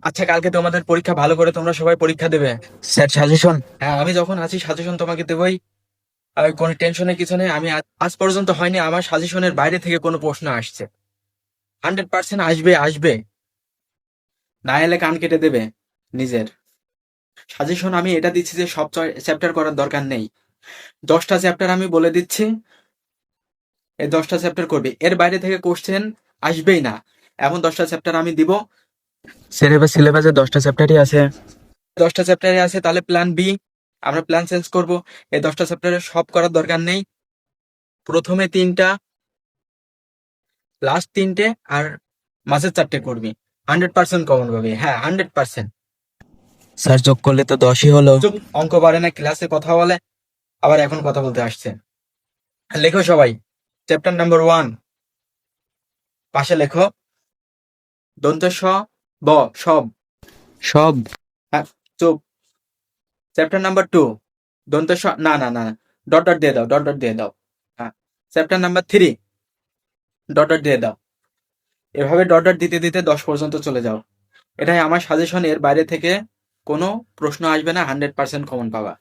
আচ্ছা, কালকে তোমাদের পরীক্ষা, ভালো করে তোমরা সবাই পরীক্ষা দেবে। স্যার সাজেশন, হ্যাঁ আমি যখন আছি সাজেশন তোমাকে দেবই। আর কোনো টেনশনের কিছু নেই। আমি আজ পর্যন্ত হয়নি আমার সাজেশনের বাইরে থেকে কোনো প্রশ্ন আসছে। 100% আসবে আসবে। না এলে কান কেটে দেবে নিজের। সাজেশন আমি এটা দিচ্ছি যে সব চ্যাপ্টার করার দরকার নেই। 10টা চ্যাপ্টার আমি বলে দিচ্ছি, এই 10টা চ্যাপ্টার করবে, এর বাইরে থেকে কোশ্চেন আসবেই না। এখন 10টা চ্যাপ্টার আমি দিব। সিলেবাসে 10টা চ্যাপ্টারই আছে। 10টা চ্যাপ্টারে আছে, তাহলে প্ল্যান বি, আমরা প্ল্যান চেঞ্জ করব। এই 10টা চ্যাপ্টারে সব করার দরকার নেই। প্রথমে 3টা, লাস্ট 3টে, আর মাঝের 4টে করবি। 100% কমন পাবি, হ্যাঁ 100%। স্যার যোগ করলে তো 10ই হলো। চুপ, অঙ্ক পারে না, ক্লাসে কথা বলে, আবার এখন কথা বলতে আসছে। লেখো সবাই, চ্যাপ্টার নাম্বার 1 পাশে লেখো। দন্ত স, ব, সব। সব, হ্যাঁ। চুপ। চ্যাপ্টার নাম্বার 2 দন্ত স, না না না, ডট ডট দিয়ে দাও, ডট ডট দিয়ে দাও। হ্যাঁ। চ্যাপ্টার নাম্বার 3 ডট ডট দিয়ে দাও। এভাবে ডট ডট দিতে দিতে 10 পর্যন্ত চলে যাও। এটাই আমার সাজেশন, এর বাইরে থেকে কোনো প্রশ্ন আসবে না, 100% কমন পাবা।